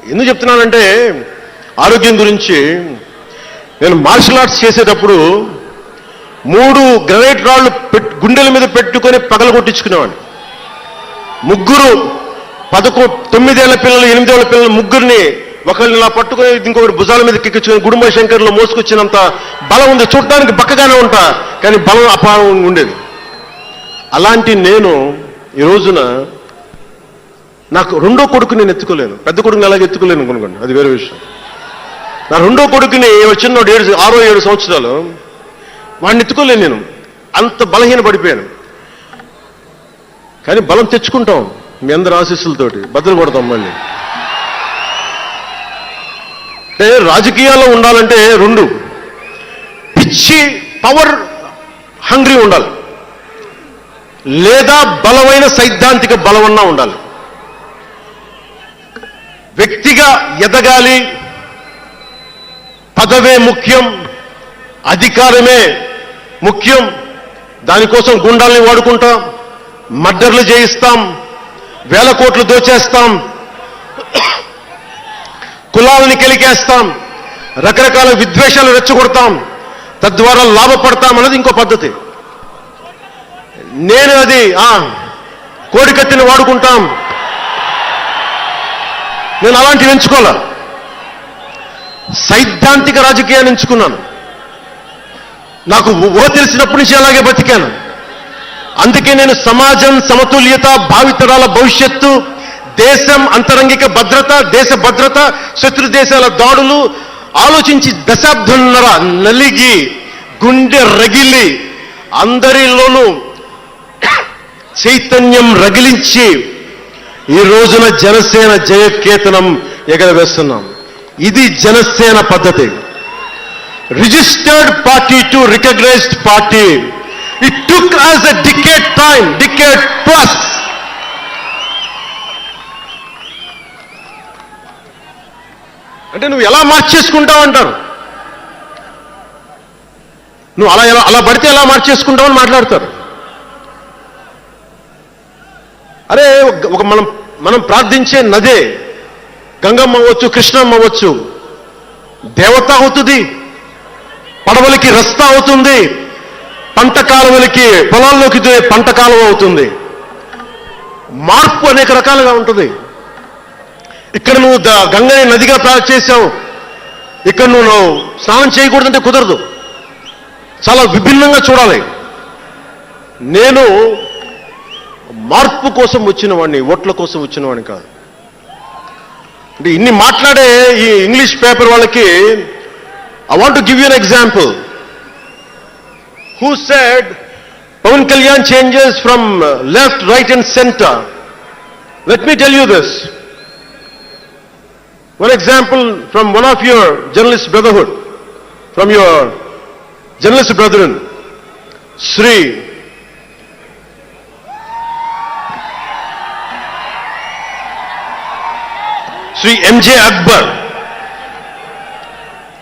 ఎందుకు చెప్తున్నానంటే ఆరోగ్యం గురించి, నేను మార్షల్ ఆర్ట్స్ చేసేటప్పుడు 3 గ్రనైట్ రాళ్ళు గుండెల మీద పెట్టుకొని పగలగొట్టించుకునేవాడిని. 9 ఏళ్ల పిల్లలు 8 ఏళ్ల పిల్లలు ముగ్గురిని ఒకరిని ఇలా పట్టుకొని ఇంకొకటి భుజాల మీద కెక్కించుకొని గుడుంబ శంకర్లో మోసుకొచ్చినంత బలం ఉంది. చూడటానికి బక్కగానే ఉంటా, కానీ బలం అపారంగా ఉండేది. అలాంటి నేను ఈ రోజున నాకు రెండో కొడుకు నేను ఎత్తుకోలేను, పెద్ద కొడుకుని అలాగే ఎత్తుకోలేను అనుకోండి, అది వేరే విషయం. నా రెండో కొడుకుని చిన్నోడు 6-7 సంవత్సరాలు, వాడిని ఎత్తుకోలేను నేను, అంత బలహీన పడిపోయాను. కానీ బలం తెచ్చుకుంటాం మీ అందరి ఆశీస్సులతోటి, బద్దలు కొడతాం మళ్ళీ. అంటే రాజకీయాల్లో ఉండాలంటే 2, పిచ్చి పవర్ హంగ్రీ ఉండాలి, లేదా బలమైన సైద్ధాంతిక బలమన్నా ఉండాలి. వ్యక్తిగా ఎదగాలి, పదవే ముఖ్యం, అధికారమే ముఖ్యం. దానికోసం గుండాల్ని వాడుకుంటాం, మర్డర్లు చేయిస్తాం, వేల కోట్లు దోచేస్తాం, కులాలని కెలికేస్తాం, రకరకాల విద్వేషాలు రెచ్చగొడతాం, తద్వారా లాభపడతాం అన్నది ఇంకో పద్ధతి. నేను అది కోడికత్తిని వాడుకుంటాం, నేను అలాంటివి ఎంచుకోలే. సైద్ధాంతిక రాజకీయాన్ని ఎంచుకున్నాను. నాకు తెలిసినప్పటి నుంచి అలాగే బతికాను. అందుకే నేను సమాజం, సమతుల్యత, భావితరాల భవిష్యత్తు, దేశం అంతరంగిక భద్రత, దేశ భద్రత, శత్రు దేశాల దాడులు ఆలోచించి దశాబ్దంన్నర నలిగి గుండె రగిలి అందరిలోనూ చైతన్యం రగిలించి ఈ రోజున జనసేన జయకేతనం ఎగరవేస్తున్నాం. ఇది జనసేన పద్ధతి. Registered party to recognised party. It took us a decade plus. అంటే నువ్వు ఎలా మార్చేసుకుంటావు అంటారు. నువ్వు అలా పడితే ఎలా మార్చేసుకుంటావు అని మాట్లాడతారు. అరే ఒక మనం ప్రార్థించే నదే గంగమ్మ అవ్వచ్చు, కృష్ణమ్మ అవ్వచ్చు, దేవత అవుతుంది, పడవలకి రస్తా అవుతుంది, పంట కాలువలకి పొలాల్లోకి పంట కాలువ అవుతుంది. మార్పు అనేక రకాలుగా ఉంటుంది. ఇక్కడ నువ్వు గంగని నదిగా చేశావు, ఇక్కడ నువ్వు స్నానం చేయకూడదంటే కుదరదు. చాలా విభిన్నంగా చూడాలి. నేను మార్పు కోసం వచ్చిన వాడిని, ఓట్ల కోసం వచ్చిన వాడిని కాదు. అంటే ఇన్ని మాట్లాడే ఈ ఇంగ్లీష్ పేపర్ వాళ్ళకి I want to give you an example. Who said Pawan Kalyan changes from left, right and centre? Let me tell you this. One example from one of your journalist brotherhood, from your journalist brethren, Sri M.J. Akbar.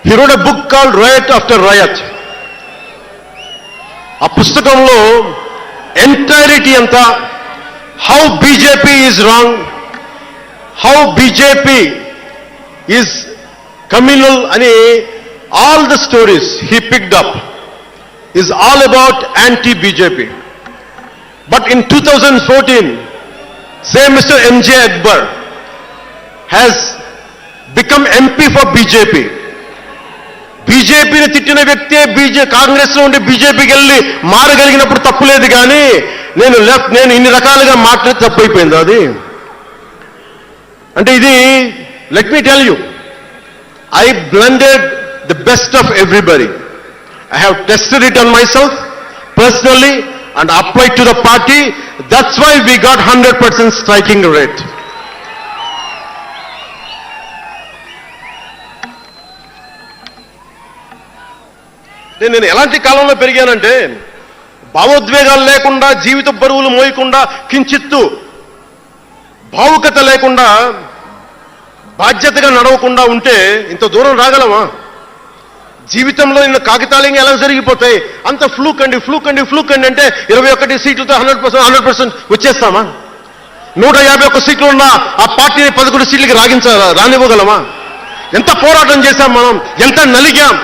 He wrote a book called Riot After Riot. ఆ పుస్తకంలో entirety అంతా how BJP is wrong, how BJP is communal ani all the stories he picked up is all about anti-BJP. But in 2014, same Mr. M.J. Akbar has become MP for BJP. బీజేపీని తిట్టిన వ్యక్తే కాంగ్రెస్ లో ఉండి బీజేపీకి వెళ్ళి మారగలిగినప్పుడు తప్పులేదు, కానీ నేను ఇన్ని రకాలుగా మాట్లాడి తప్పైపోయింది అది. అంటే ఇది, let me tell you, I blended the best of everybody. I have tested it on myself personally and applied to the party. That's why we got 100% striking rate. నేను ఎలాంటి కాలంలో పెరిగానంటే, భావోద్వేగాలు లేకుండా, జీవిత బరువులు మోయకుండా, కించిత్తు భావుకత లేకుండా, బాధ్యతగా నడవకుండా ఉంటే ఇంత దూరం రాగలమా? జీవితంలో నిన్న కాగితాలంగా ఎలా జరిగిపోతాయి? అంత ఫ్లూక్ అండి అంటే 21 సీట్లతో 100% వచ్చేస్తామా? 151 సీట్లు ఉన్న ఆ పార్టీని 11 సీట్లకి రానివ్వగలమా? ఎంత పోరాటం చేశాం మనం, ఎంత నలిగాం.